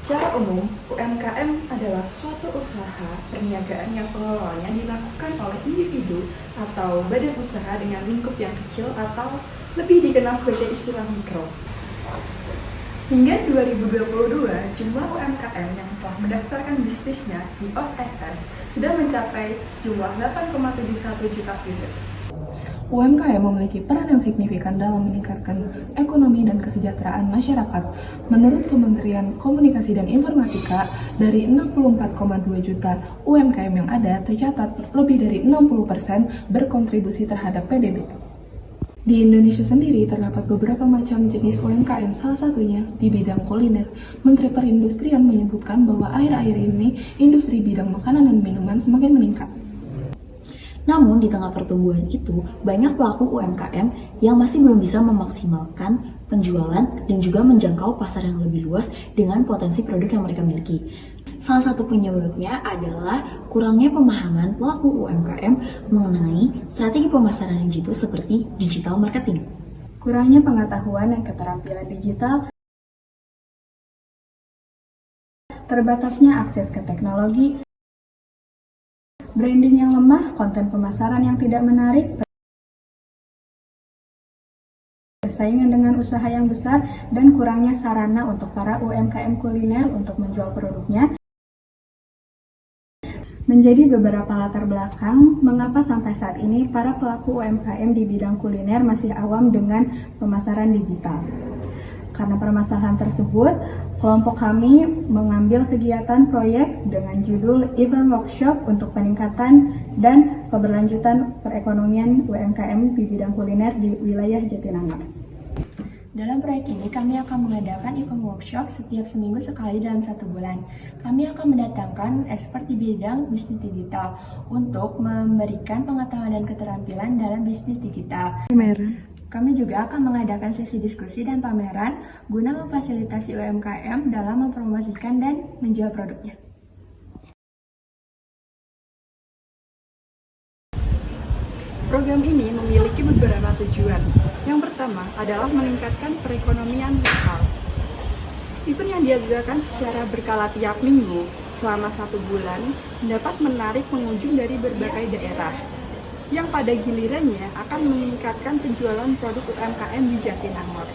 Secara umum, UMKM adalah suatu usaha perniagaan yang pengelolanya dilakukan oleh individu atau badan usaha dengan lingkup yang kecil atau lebih dikenal sebagai istilah mikro. Hingga 2022, jumlah UMKM yang telah mendaftarkan bisnisnya di OSSS sudah mencapai sejumlah 8,71 juta unit. UMKM memiliki peran yang signifikan dalam meningkatkan ekonomi dan kesejahteraan masyarakat. Menurut Kementerian Komunikasi dan Informatika, dari 64,2 juta UMKM yang ada, tercatat lebih dari 60% berkontribusi terhadap PDB. Di Indonesia sendiri terdapat beberapa macam jenis UMKM, salah satunya di bidang kuliner. Menteri Perindustrian menyebutkan bahwa akhir-akhir ini industri bidang makanan dan minuman semakin meningkat. Namun, di tengah pertumbuhan itu, banyak pelaku UMKM yang masih belum bisa memaksimalkan penjualan dan juga menjangkau pasar yang lebih luas dengan potensi produk yang mereka miliki. Salah satu penyebabnya adalah kurangnya pemahaman pelaku UMKM mengenai strategi pemasaran yang jitu seperti digital marketing. Kurangnya pengetahuan dan keterampilan digital, terbatasnya akses ke teknologi, branding yang lemah, konten pemasaran yang tidak menarik, persaingan dengan usaha yang besar, dan kurangnya sarana untuk para UMKM kuliner untuk menjual produknya. Menjadi beberapa latar belakang mengapa sampai saat ini para pelaku UMKM di bidang kuliner masih awam dengan pemasaran digital. Karena permasalahan tersebut, kelompok kami mengambil kegiatan proyek dengan judul Event Workshop untuk peningkatan dan keberlanjutan perekonomian UMKM di bidang kuliner di wilayah Jatinangor. Dalam proyek ini, kami akan mengadakan event workshop setiap seminggu sekali dalam 1 bulan. Kami akan mendatangkan expert di bidang bisnis digital untuk memberikan pengetahuan dan keterampilan dalam bisnis digital. Kami juga akan mengadakan sesi diskusi dan pameran guna memfasilitasi UMKM dalam mempromosikan dan menjual produknya. Program ini memiliki beberapa tujuan. Yang pertama adalah meningkatkan perekonomian lokal. Event yang diadakan secara berkala tiap minggu selama 1 bulan dapat menarik pengunjung dari berbagai daerah, yang pada gilirannya akan meningkatkan penjualan produk UMKM di Jatinangor.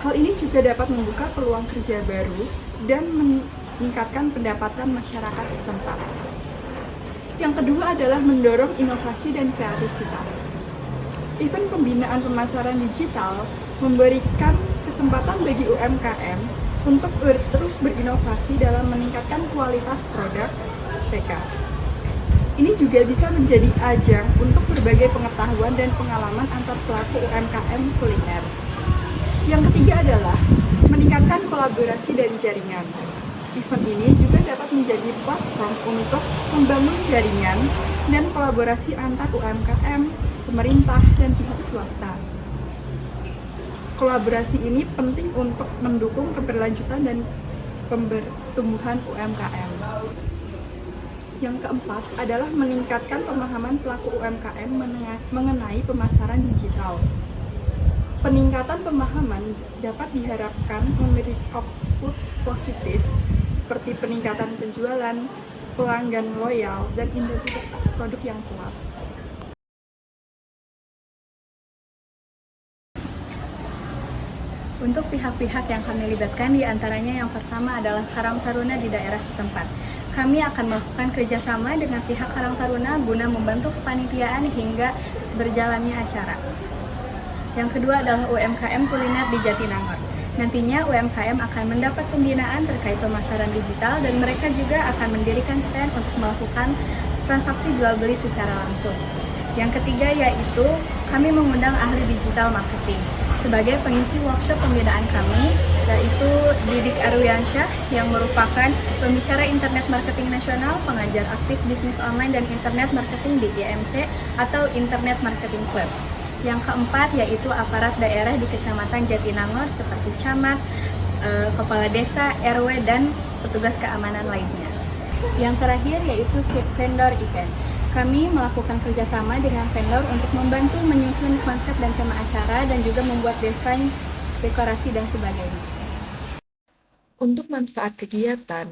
Hal ini juga dapat membuka peluang kerja baru dan meningkatkan pendapatan masyarakat setempat. Yang kedua adalah mendorong inovasi dan kreativitas. Event pembinaan pemasaran digital memberikan kesempatan bagi UMKM untuk terus berinovasi dalam meningkatkan kualitas produk mereka. Ini juga bisa menjadi ajang untuk berbagai pengetahuan dan pengalaman antar pelaku UMKM kuliner. Yang ketiga adalah meningkatkan kolaborasi dan jaringan. Event ini juga dapat menjadi platform untuk membangun jaringan dan kolaborasi antar UMKM, pemerintah, dan pihak swasta. Kolaborasi ini penting untuk mendukung keberlanjutan dan pertumbuhan UMKM. Yang keempat adalah meningkatkan pemahaman pelaku UMKM mengenai pemasaran digital. Peningkatan pemahaman dapat diharapkan memberi output positif seperti peningkatan penjualan, pelanggan loyal, dan identitas produk yang kuat. Untuk pihak-pihak yang kami libatkan, diantaranya yang pertama adalah Karang Taruna di daerah setempat. Kami akan melakukan kerjasama dengan pihak Karang Taruna guna membantu kepanitiaan hingga berjalannya acara. Yang kedua adalah UMKM kuliner di Jatinangor. Nantinya UMKM akan mendapat pembinaan terkait pemasaran digital dan mereka juga akan mendirikan stand untuk melakukan transaksi jual beli secara langsung. Yang ketiga yaitu kami mengundang ahli digital marketing sebagai pengisi workshop pembinaan kami, yaitu Didik Arwiansyah yang merupakan pembicara internet marketing nasional, pengajar aktif bisnis online dan internet marketing di IMC atau Internet Marketing Club. Yang keempat yaitu aparat daerah di Kecamatan Jatinangor seperti camat, kepala desa, RW, dan petugas keamanan lainnya. Yang terakhir yaitu vendor event. Kami melakukan kerjasama dengan vendor untuk membantu menyusun konsep dan tema acara dan juga membuat desain, dekorasi, dan sebagainya. Untuk manfaat kegiatan,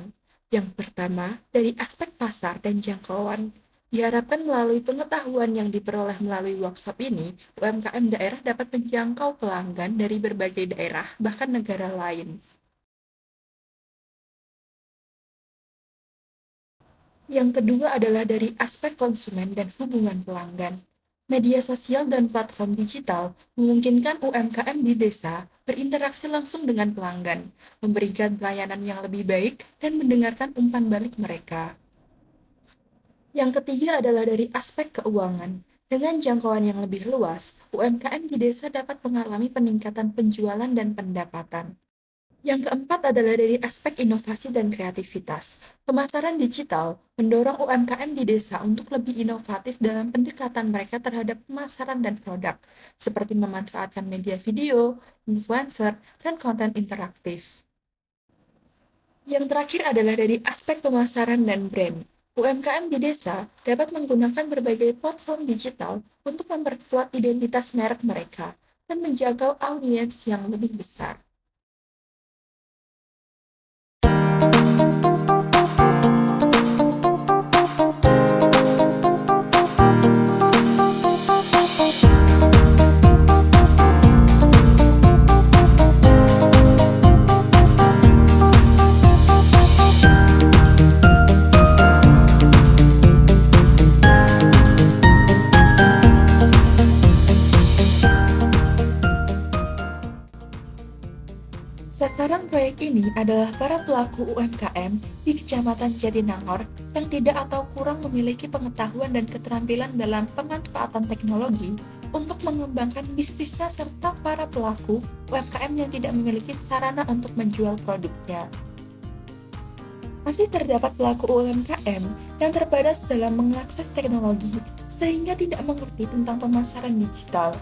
yang pertama, dari aspek pasar dan jangkauan, diharapkan melalui pengetahuan yang diperoleh melalui workshop ini, UMKM daerah dapat menjangkau pelanggan dari berbagai daerah, bahkan negara lain. Yang kedua adalah dari aspek konsumen dan hubungan pelanggan. Media sosial dan platform digital memungkinkan UMKM di desa berinteraksi langsung dengan pelanggan, memberikan pelayanan yang lebih baik, dan mendengarkan umpan balik mereka. Yang ketiga adalah dari aspek keuangan. Dengan jangkauan yang lebih luas, UMKM di desa dapat mengalami peningkatan penjualan dan pendapatan. Yang keempat adalah dari aspek inovasi dan kreativitas. Pemasaran digital mendorong UMKM di desa untuk lebih inovatif dalam pendekatan mereka terhadap pemasaran dan produk, seperti memanfaatkan media video, influencer, dan konten interaktif. Yang terakhir adalah dari aspek pemasaran dan brand. UMKM di desa dapat menggunakan berbagai platform digital untuk memperkuat identitas merek mereka dan menjaga audiens yang lebih besar. Sasaran proyek ini adalah para pelaku UMKM di Kecamatan Jatinangor yang tidak atau kurang memiliki pengetahuan dan keterampilan dalam pemanfaatan teknologi untuk mengembangkan bisnisnya serta para pelaku UMKM yang tidak memiliki sarana untuk menjual produknya. Masih terdapat pelaku UMKM yang terbatas dalam mengakses teknologi sehingga tidak mengerti tentang pemasaran digital.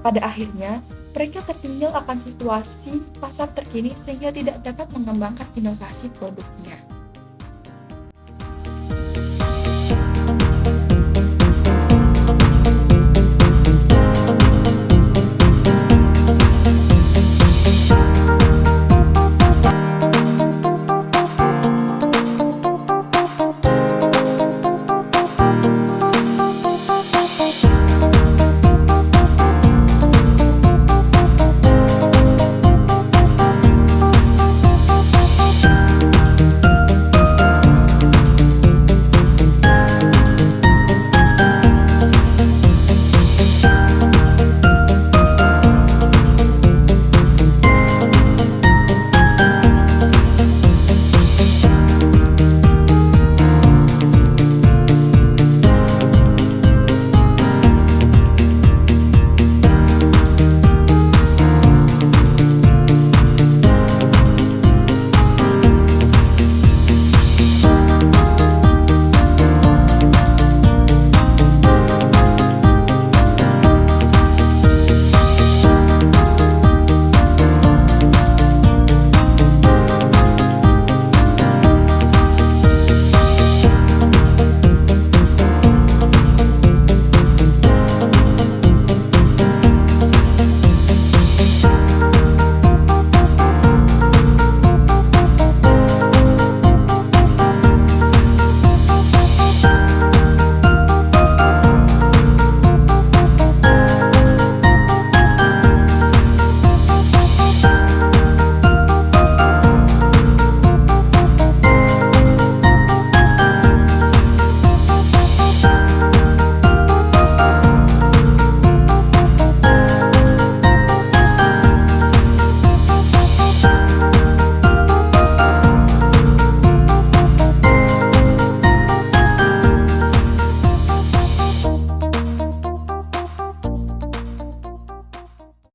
Pada akhirnya, mereka tertinggal akan situasi pasar terkini sehingga tidak dapat mengembangkan inovasi produknya.